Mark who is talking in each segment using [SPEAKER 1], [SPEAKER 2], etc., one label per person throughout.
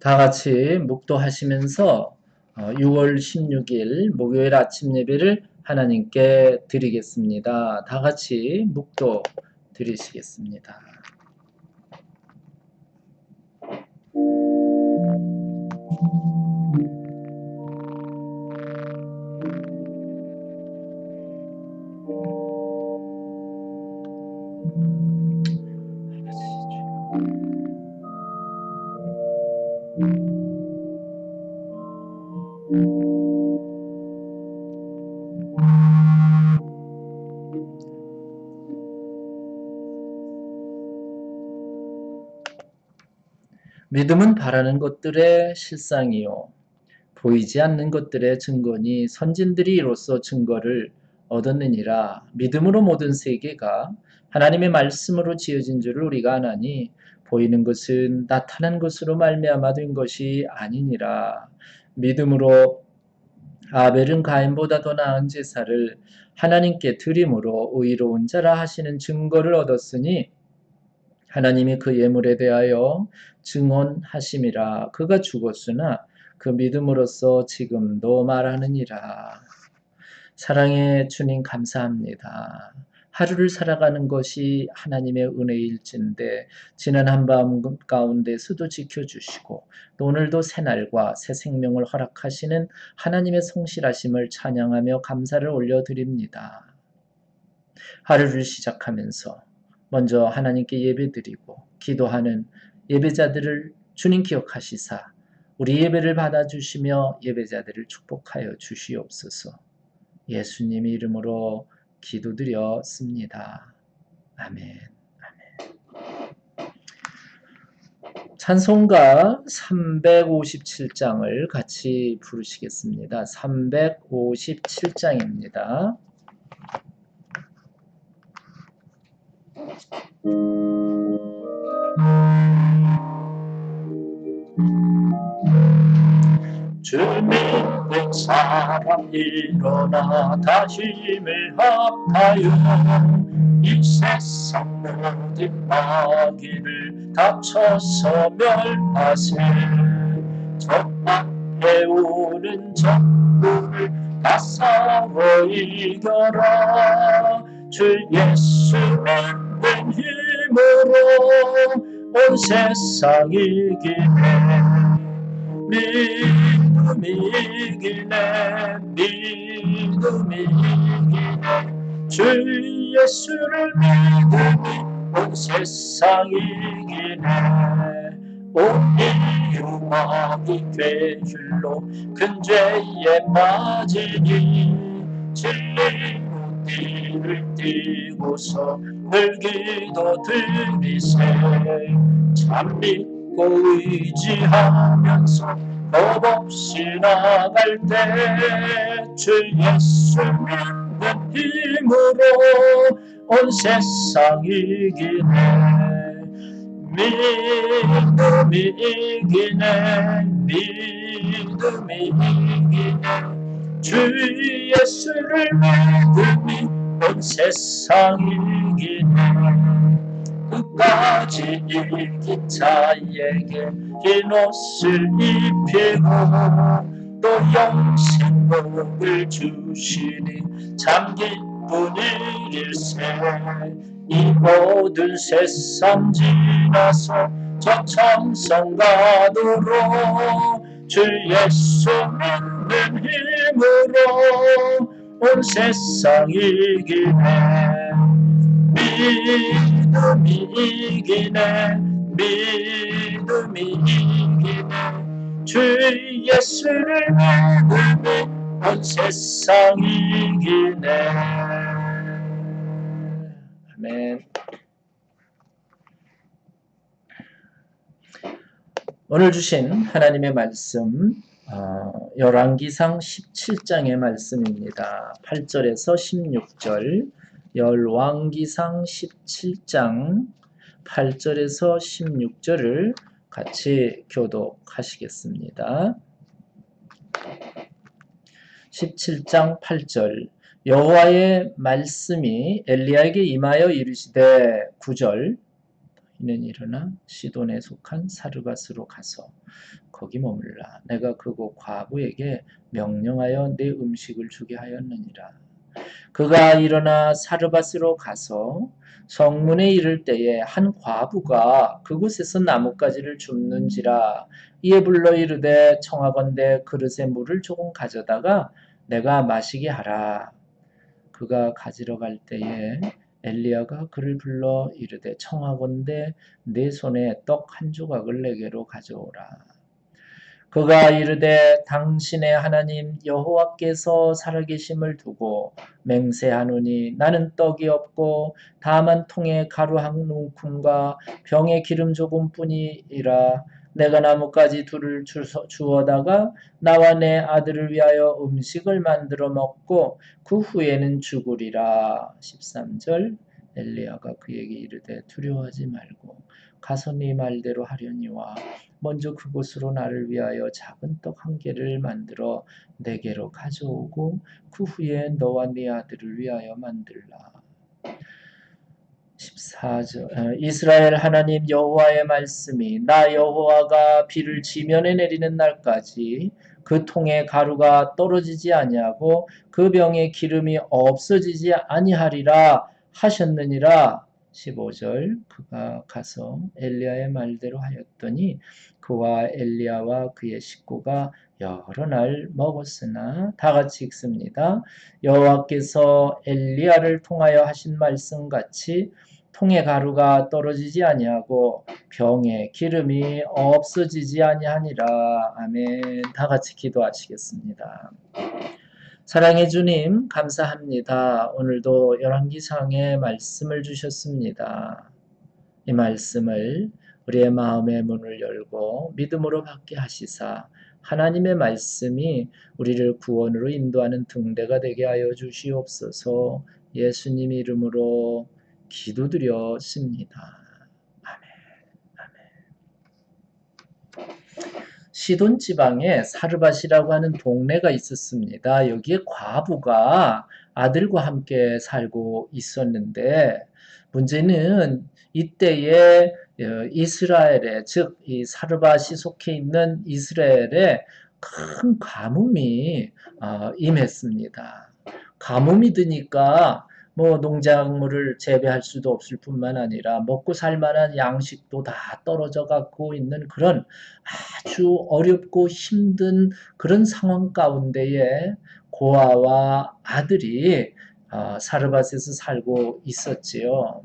[SPEAKER 1] 다 같이 묵도하시면서 6월 16일 목요일 아침 예배를 하나님께 드리겠습니다. 다 같이 묵도 드리시겠습니다. 믿음은 바라는 것들의 실상이요 보이지 않는 것들의 증거니 선진들이 이로써 증거를 얻었느니라. 믿음으로 모든 세계가 하나님의 말씀으로 지어진 줄을 우리가 아나니 보이는 것은 나타난 것으로 말미암아 된 것이 아니니라. 믿음으로 아벨은 가인보다 더 나은 제사를 하나님께 드림으로 의로운 자라 하시는 증거를 얻었으니 하나님이 그 예물에 대하여 증언하심이라. 그가 죽었으나 그 믿음으로써 지금도 말하느니라. 사랑의 주님 감사합니다. 하루를 살아가는 것이 하나님의 은혜일진데 지난 한밤 가운데서도 지켜주시고 또 오늘도 새날과 새 생명을 허락하시는 하나님의 성실하심을 찬양하며 감사를 올려드립니다. 하루를 시작하면서 먼저 하나님께 예배드리고 기도하는 예배자들을 주님 기억하시사 우리 예배를 받아주시며 예배자들을 축복하여 주시옵소서. 예수님 이름으로 기도드렸습니다. 아멘. 찬송가 357장을 같이 부르시겠습니다. 357장입니다. 주 믿는 사람 일어나 다시 힘을 합하여 이 세상 모든 마귀를 닥쳐서 멸하세. 적막에 오는 적군을 다 싸워 이겨라. 주 예수 믿는 힘으로 온 세상 이기네. 믿음이 이기네. 믿음이 이기네. 주 예수를 믿음이 온 세상 이기네. 온 이유마귀 괴줄로 큰 죄에 빠지니 진리로 띠를 띠고서 늘 기도 드리세. 참 믿고 의지하면서 겁없이 나갈 때 주 예수 믿는 힘으로 온 세상 이기네. 믿음이 이기네. 믿음이 이기네. 주 예수를 믿음이 온 세상 이기네. 끝까지 이긴 자에게 흰 옷을 입히고 또 영생복을 주시니 참 기쁜 일일세. 이 모든 세상 지나서 저 천성 가도록 주 예수 믿는 힘으로 온 세상 이기네. 믿음이 이기네. 믿음이 이기네. 주 예수를 믿음이 온 세상 이기네. 아멘. 오늘 주신 하나님의 말씀 열왕기상 17장의 말씀입니다. 8절에서 16절. 열왕기상 17장 8절에서 16절을 같이 교독하시겠습니다. 17장 8절. 여호와의 말씀이 엘리야에게 임하여 이르시되 9절. 이는 일어나 시돈에 속한 사르밧으로 가서 거기 머물라. 내가 그곳 과부에게 명령하여 내 음식을 주게 하였느니라. 그가 일어나 사르밧으로 가서 성문에 이를 때에 한 과부가 그곳에서 나뭇가지를 줍는지라. 이에 불러 이르되 청하건대 그릇에 물을 조금 가져다가 내가 마시게 하라. 그가 가지러 갈 때에 엘리야가 그를 불러 이르되 청하건대 내 손에 떡 한 조각을 내게로 가져오라. 그가 이르되 당신의 하나님 여호와께서 살아계심을 두고 맹세하노니 나는 떡이 없고 다만 통에 가루 한 움큼과 병에 기름 조금뿐이라. 내가 나뭇가지 둘을 주워다가 나와 내 아들을 위하여 음식을 만들어 먹고 그 후에는 죽으리라. 13절 엘리야가 그에게 이르되 두려워하지 말고 가서 네 말대로 하려니와 먼저 그곳으로 나를 위하여 작은 떡 한 개를 만들어 내게로 가져오고 그 후에 너와 네 아들을 위하여 만들라. 14절 이스라엘 하나님 여호와의 말씀이 나 여호와가 비를 지면에 내리는 날까지 그 통에 가루가 떨어지지 아니하고 그 병에 기름이 없어지지 아니하리라 하셨느니라. 15절 그가 가서 엘리야의 말대로 하였더니 그와 엘리야와 그의 식구가 여러 날 먹었으나 다 같이 읽습니다. 여호와께서 엘리야를 통하여 하신 말씀같이 통에 가루가 떨어지지 아니하고 병에 기름이 없어지지 아니하니라. 아멘. 다 같이 기도하시겠습니다. 사랑해 주님 감사합니다. 오늘도 열왕기상의 말씀을 주셨습니다. 이 말씀을 우리의 마음의 문을 열고 믿음으로 받게 하시사 하나님의 말씀이 우리를 구원으로 인도하는 등대가 되게 하여 주시옵소서. 예수님 이름으로 기도드렸습니다. 아멘. 아멘. 시돈 지방에 사르밧이라고 하는 동네가 있었습니다. 여기에 과부가 아들과 함께 살고 있었는데 문제는 이때에 이스라엘에 즉 이 사르밧이 속해 있는 이스라엘에 큰 가뭄이 임했습니다. 가뭄이 드니까 뭐 농작물을 재배할 수도 없을 뿐만 아니라 먹고 살 만한 양식도 다 떨어져 갖고 있는 그런 아주 어렵고 힘든 그런 상황 가운데에 고아와 아들이 사르밧에서 살고 있었지요.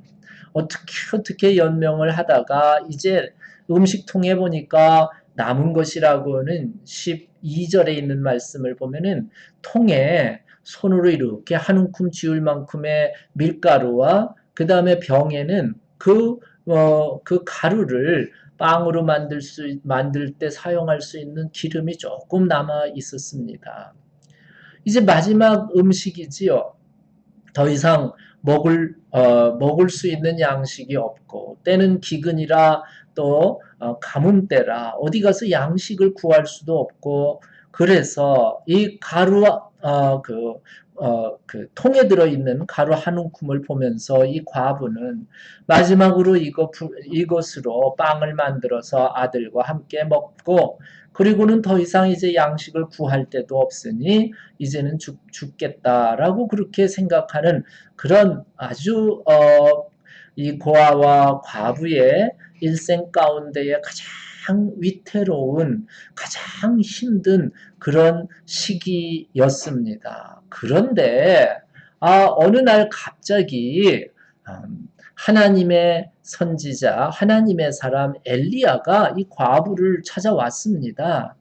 [SPEAKER 1] 어떻게 연명을 하다가 이제 음식통에 보니까 남은 것이라고는 12절에 있는 말씀을 보면은 통에 손으로 이렇게 한 움큼 쥐울 만큼의 밀가루와 그 다음에 병에는 그 가루를 빵으로 만들 때 사용할 수 있는 기름이 조금 남아 있었습니다. 이제 마지막 음식이지요. 더 이상 먹을 수 있는 양식이 없고 때는 기근이라 또 가뭄 때라 어디 가서 양식을 구할 수도 없고 그래서 이 가루 그 통에 들어있는 가루 한 움큼을 보면서 이 과부는 마지막으로 이것으로 빵을 만들어서 아들과 함께 먹고 그리고는 더 이상 이제 양식을 구할 데도 없으니 이제는 죽겠다라고 그렇게 생각하는 그런 아주 이 고아와 과부의 일생 가운데에 가장 위태로운 가장 힘든 그런 시기였습니다. 그런데 어느 날 갑자기 하나님의 선지자, 하나님의 사람 엘리야가 이 과부를 찾아왔습니다.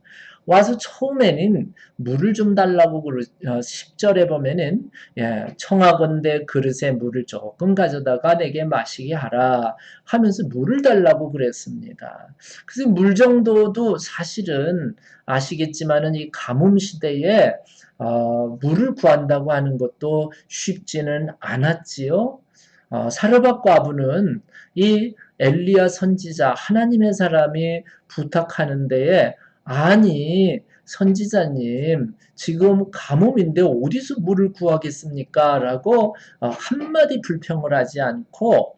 [SPEAKER 1] 와서 처음에는 물을 좀 달라고 10절에 보면은 청하건대 그릇에 물을 조금 가져다가 내게 마시게 하라 하면서 물을 달라고 그랬습니다. 그래서 물 정도도 사실은 아시겠지만은 이 가뭄 시대에 물을 구한다고 하는 것도 쉽지는 않았지요. 사르밧 과부는 이 엘리야 선지자 하나님의 사람이 부탁하는 데에 아니 선지자님 지금 가뭄인데 어디서 물을 구하겠습니까? 라고 한마디 불평을 하지 않고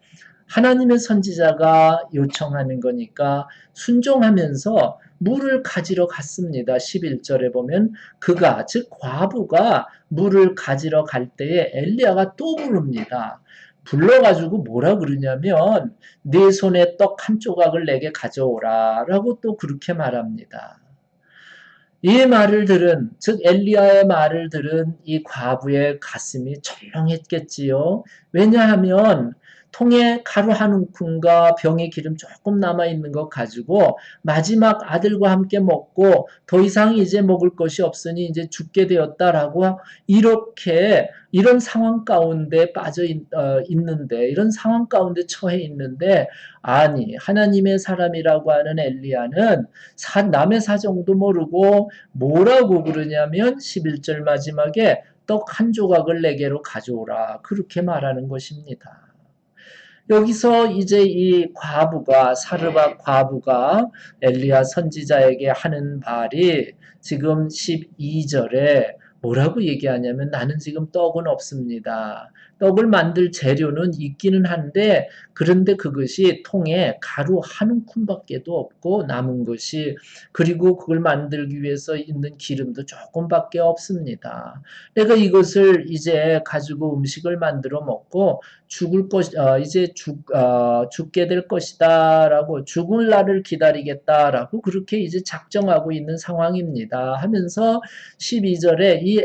[SPEAKER 1] 하나님의 선지자가 요청하는 거니까 순종하면서 물을 가지러 갔습니다. 11절에 보면 그가 즉 과부가 물을 가지러 갈 때에 엘리야가 또 부릅니다. 불러가지고 뭐라 그러냐면 네 손에 떡 한 조각을 내게 가져오라 라고 또 그렇게 말합니다. 이 말을 들은 즉 엘리야의 말을 들은 이 과부의 가슴이 철렁했겠지요. 왜냐하면 통에 가루 한 움큼과 병에 기름 조금 남아있는 것 가지고 마지막 아들과 함께 먹고 더 이상 이제 먹을 것이 없으니 이제 죽게 되었다라고 이렇게 이런 상황 가운데 있는데 이런 상황 가운데 처해 있는데 아니 하나님의 사람이라고 하는 엘리야는 남의 사정도 모르고 뭐라고 그러냐면 11절 마지막에 떡 한 조각을 내게로 가져오라 그렇게 말하는 것입니다. 여기서 이제 이 과부가 사르밧 과부가 엘리야 선지자에게 하는 말이 지금 12절에 뭐라고 얘기하냐면 나는 지금 떡은 없습니다. 떡을 만들 재료는 있기는 한데 그런데 그것이 통에 가루 한 움큼밖에도 없고 남은 것이 그리고 그걸 만들기 위해서 있는 기름도 조금밖에 없습니다. 내가 이것을 이제 가지고 음식을 만들어 먹고 이제 죽게 될 것이다라고 죽을 날을 기다리겠다라고 그렇게 이제 작정하고 있는 상황입니다. 하면서 12절에 이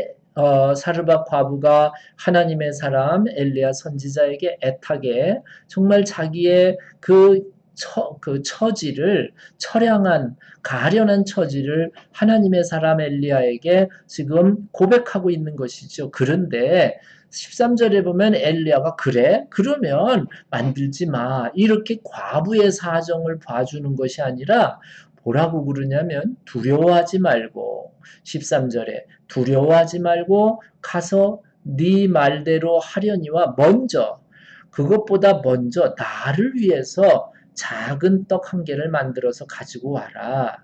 [SPEAKER 1] 사르밧 과부가 하나님의 사람 엘리야 선지자에게 애타게 정말 자기의 그 처지를 처량한 가련한 처지를 하나님의 사람 엘리야에게 지금 고백하고 있는 것이죠. 그런데 13절에 보면 엘리야가 그래? 그러면 만들지 마. 이렇게 과부의 사정을 봐주는 것이 아니라 뭐라고 그러냐면 두려워하지 말고 13절에 두려워하지 말고 가서 네 말대로 하려니와 그것보다 먼저 나를 위해서 작은 떡 한 개를 만들어서 가지고 와라.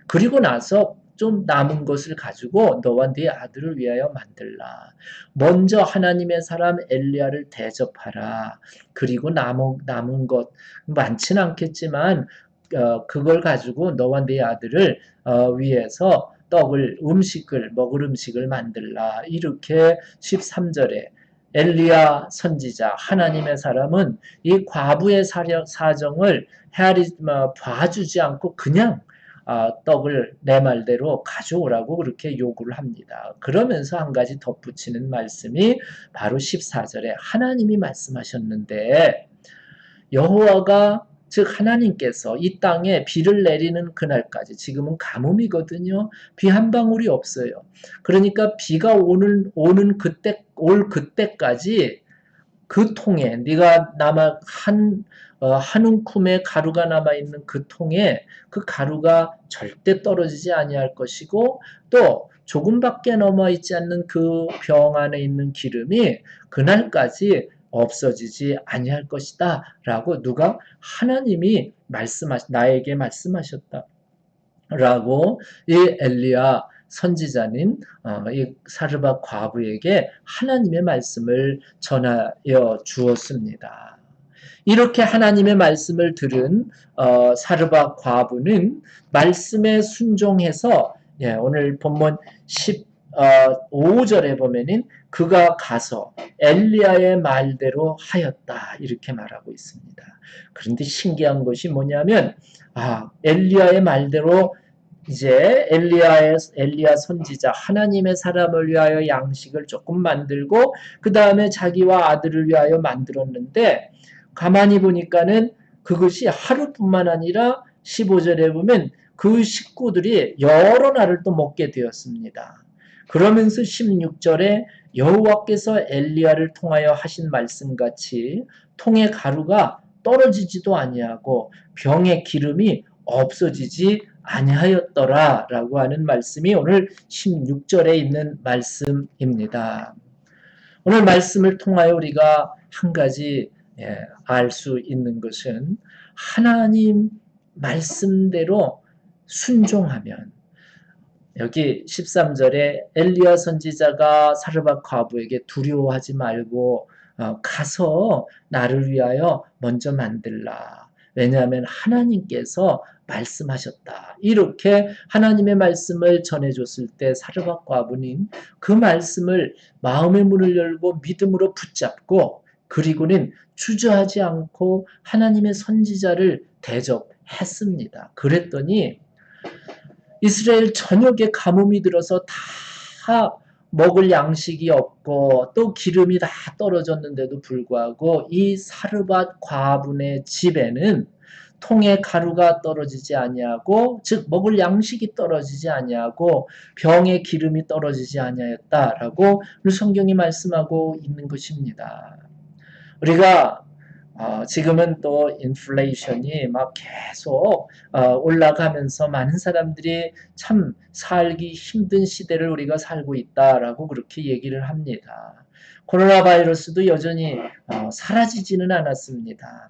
[SPEAKER 1] 그리고 나서 좀 남은 것을 가지고 너와 네 아들을 위하여 만들라. 먼저 하나님의 사람 엘리야를 대접하라. 그리고 남은 것 많지는 않겠지만 그걸 가지고 너와 네 아들을 위해서 먹을 음식을 만들라. 이렇게 13절에 엘리야 선지자 하나님의 사람은 이 과부의 사정을 봐주지 않고 그냥 떡을 내 말대로 가져오라고 그렇게 요구를 합니다. 그러면서 한 가지 덧붙이는 말씀이 바로 14절에 하나님이 말씀하셨는데 여호와가 즉 하나님께서 이 땅에 비를 내리는 그날까지 지금은 가뭄이거든요. 비 한 방울이 없어요. 그러니까 비가 오는 그때까지 그 통에 네가 한 움큼의 가루가 남아 있는 그 통에 그 가루가 절대 떨어지지 아니할 것이고 또 조금밖에 넘어 있지 않는 그 병 안에 있는 기름이 그날까지 없어지지 아니할 것이다라고 누가 하나님이 나에게 말씀하셨다라고 이 엘리야 선지자인 이 사르밧 과부에게 하나님의 말씀을 전하여 주었습니다. 이렇게 하나님의 말씀을 들은 사르밧 과부는 말씀에 순종해서 오늘 본문 15절에 보면은 그가 가서 엘리야의 말대로 하였다 이렇게 말하고 있습니다. 그런데 신기한 것이 뭐냐면 엘리야의 말대로 이제 엘리야 선지자 하나님의 사람을 위하여 양식을 조금 만들고 그 다음에 자기와 아들을 위하여 만들었는데 가만히 보니까는 그것이 하루뿐만 아니라 15절에 보면 그 식구들이 여러 날을 또 먹게 되었습니다. 그러면서 16절에 여호와께서 엘리야를 통하여 하신 말씀같이 통의 가루가 떨어지지도 아니하고 병의 기름이 없어지지 아니하였더라 라고 하는 말씀이 오늘 16절에 있는 말씀입니다. 오늘 말씀을 통하여 우리가 한 가지 알 수 있는 것은 하나님 말씀대로 순종하면 여기 13절에 엘리야 선지자가 사르밧 과부에게 두려워하지 말고 가서 나를 위하여 먼저 만들라. 왜냐하면 하나님께서 말씀하셨다. 이렇게 하나님의 말씀을 전해줬을 때 사르밧 과부는 그 말씀을 마음의 문을 열고 믿음으로 붙잡고 그리고는 주저하지 않고 하나님의 선지자를 대접했습니다. 그랬더니 이스라엘 전역에 가뭄이 들어서 다 먹을 양식이 없고 또 기름이 다 떨어졌는데도 불구하고 이 사르밧 과분의 집에는 통에 가루가 떨어지지 아니하고 즉 먹을 양식이 떨어지지 아니하고 병에 기름이 떨어지지 아니하였다라고 우리 성경이 말씀하고 있는 것입니다. 우리가 지금은 또 인플레이션이 막 계속 올라가면서 많은 사람들이 참 살기 힘든 시대를 우리가 살고 있다라고 그렇게 얘기를 합니다. 코로나 바이러스도 여전히 사라지지는 않았습니다.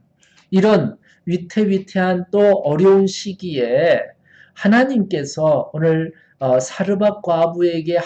[SPEAKER 1] 이런 위태위태한 또 어려운 시기에 하나님께서 오늘 사르밧 과부에게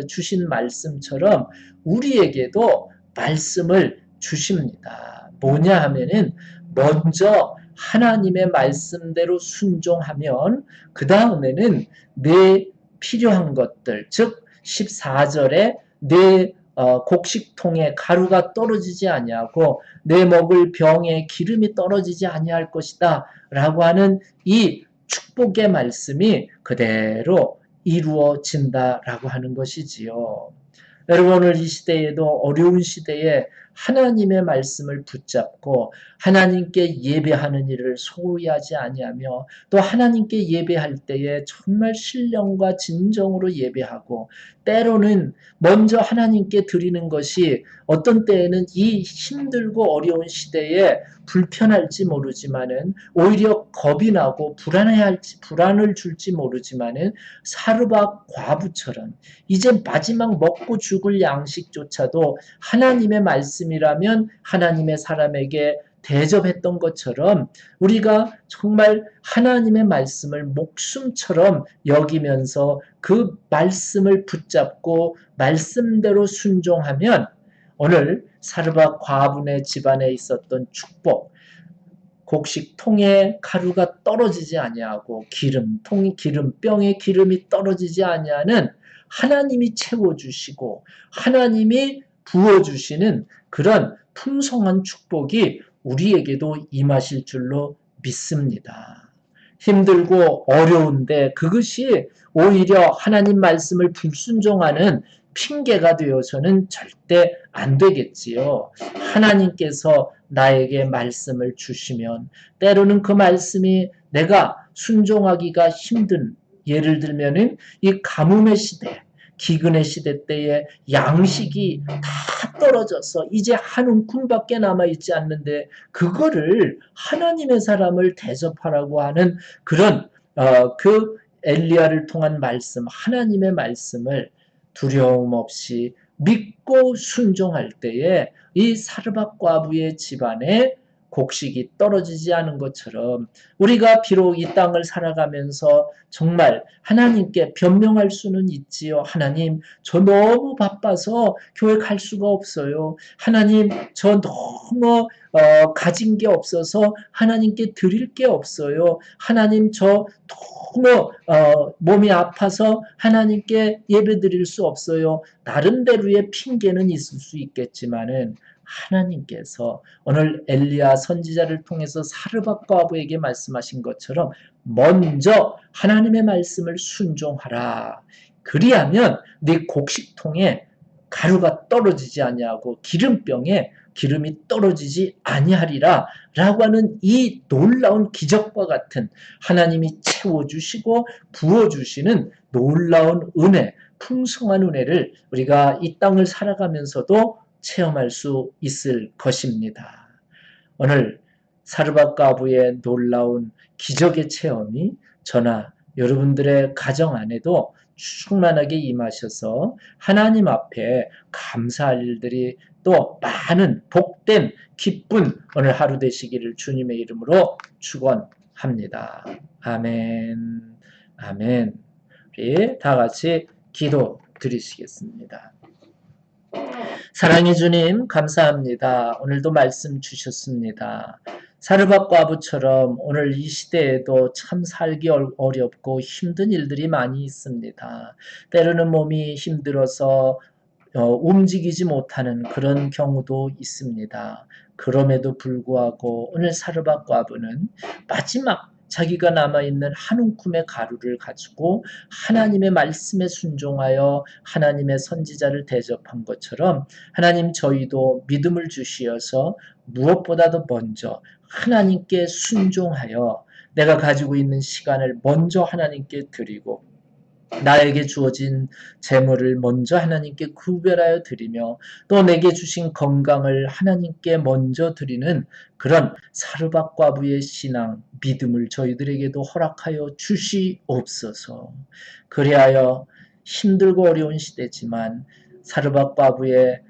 [SPEAKER 1] 주신 말씀처럼 우리에게도 말씀을 주십니다. 뭐냐 하면은 먼저 하나님의 말씀대로 순종하면 그 다음에는 내 필요한 것들 즉 14절에 내 곡식통에 가루가 떨어지지 아니하고 내 먹을 병에 기름이 떨어지지 아니할 것이다 라고 하는 이 축복의 말씀이 그대로 이루어진다라고 하는 것이지요. 여러분 오늘 이 시대에도 어려운 시대에 하나님의 말씀을 붙잡고 하나님께 예배하는 일을 소홀히 하지 아니하며 또 하나님께 예배할 때에 정말 신령과 진정으로 예배하고 때로는 먼저 하나님께 드리는 것이 어떤 때에는 이 힘들고 어려운 시대에 불편할지 모르지만은 오히려 겁이 나고 불안을 줄지 모르지만은 사르밧 과부처럼 이제 마지막 먹고 죽을 양식조차도 하나님의 말씀이라면 하나님의 사람에게 대접했던 것처럼 우리가 정말 하나님의 말씀을 목숨처럼 여기면서 그 말씀을 붙잡고 말씀대로 순종하면 오늘 사르밧 과부의 집안에 있었던 축복, 곡식통에 가루가 떨어지지 아니하고 기름병에 기름이 떨어지지 아니하는 하나님이 채워주시고 하나님이 부어주시는 그런 풍성한 축복이 우리에게도 임하실 줄로 믿습니다. 힘들고 어려운데 그것이 오히려 하나님 말씀을 불순종하는 핑계가 되어서는 절대 안 되겠지요. 하나님께서 나에게 말씀을 주시면 때로는 그 말씀이 내가 순종하기가 힘든 예를 들면은 이 가뭄의 시대 기근의 시대 때에 양식이 다 떨어져서 이제 한 움큼밖에 남아있지 않는데 그거를 하나님의 사람을 대접하라고 하는 그런 그 엘리야를 통한 말씀 하나님의 말씀을 두려움 없이 믿고 순종할 때에 이 사르밧 과부의 집안에 곡식이 떨어지지 않은 것처럼 우리가 비록 이 땅을 살아가면서 정말 하나님께 변명할 수는 있지요. 하나님, 저 너무 바빠서 교회 갈 수가 없어요. 하나님, 저 너무 가진 게 없어서 하나님께 드릴 게 없어요. 하나님, 저 너무 몸이 아파서 하나님께 예배 드릴 수 없어요. 나름대로의 핑계는 있을 수 있겠지만은 하나님께서 오늘 엘리야 선지자를 통해서 사르밧 과부에게 말씀하신 것처럼 먼저 하나님의 말씀을 순종하라. 그리하면 네 곡식통에 가루가 떨어지지 아니하고 기름병에 기름이 떨어지지 아니하리라 라고 하는 이 놀라운 기적과 같은 하나님이 채워주시고 부어주시는 놀라운 은혜, 풍성한 은혜를 우리가 이 땅을 살아가면서도 체험할 수 있을 것입니다. 오늘 사르밧 과부의 놀라운 기적의 체험이 저나 여러분들의 가정 안에도 충만하게 임하셔서 하나님 앞에 감사할 일들이 또 많은 복된 기쁜 오늘 하루 되시기를 주님의 이름으로 축원합니다. 아멘. 아멘. 우리 다 같이 기도 드리시겠습니다. 사랑의 주님, 감사합니다. 오늘도 말씀 주셨습니다. 사르밧 과부처럼 오늘 이 시대에도 참 살기 어렵고 힘든 일들이 많이 있습니다. 때로는 몸이 힘들어서 움직이지 못하는 그런 경우도 있습니다. 그럼에도 불구하고 오늘 사르밧 과부는 마지막 자기가 남아있는 한 움큼의 가루를 가지고 하나님의 말씀에 순종하여 하나님의 선지자를 대접한 것처럼 하나님 저희도 믿음을 주시어서 무엇보다도 먼저 하나님께 순종하여 내가 가지고 있는 시간을 먼저 하나님께 드리고 나에게 주어진 재물을 먼저 하나님께 구별하여 드리며 또 내게 주신 건강을 하나님께 먼저 드리는 그런 사르밧 과부의 신앙, 믿음을 저희들에게도 허락하여 주시옵소서. 그리하여 힘들고 어려운 시대지만 사르밧 과부의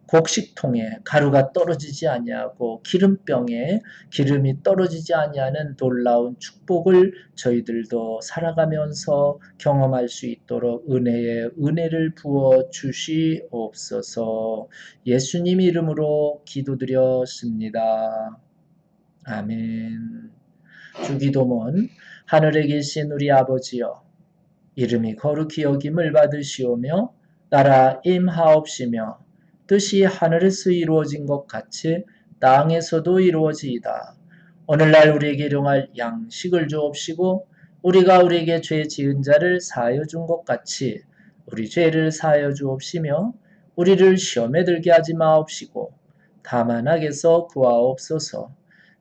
[SPEAKER 1] 곡식통에 가루가 떨어지지 아니하고 기름병에 기름이 떨어지지 아니하는 놀라운 축복을 저희들도 살아가면서 경험할 수 있도록 은혜에 은혜를 부어 주시옵소서. 예수님 이름으로 기도드렸습니다. 아멘. 주기도문. 하늘에 계신 우리 아버지여, 이름이 거룩히 여김을 받으시오며 나라 임하옵시며 뜻이 하늘에서 이루어진 것 같이 땅에서도 이루어지이다. 오늘날 우리에게 일용할 양식을 주옵시고 우리가 우리에게 죄 지은 자를 사하여 준 것 같이 우리 죄를 사하여 주옵시며 우리를 시험에 들게 하지 마옵시고 다만 악에서 구하옵소서.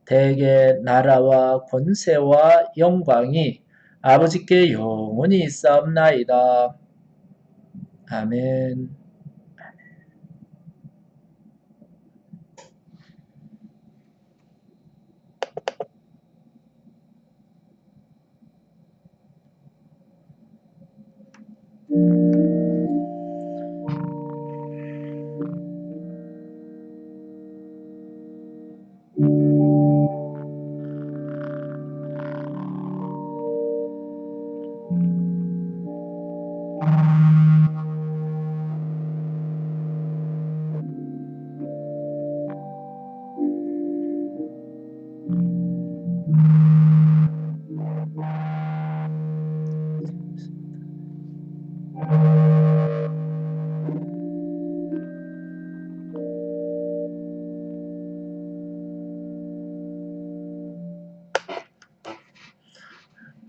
[SPEAKER 1] 대개 나라와 권세와 영광이 아버지께 영원히 있사옵나이다. 아멘.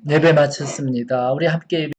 [SPEAKER 1] 예배 마쳤습니다. 우리 함께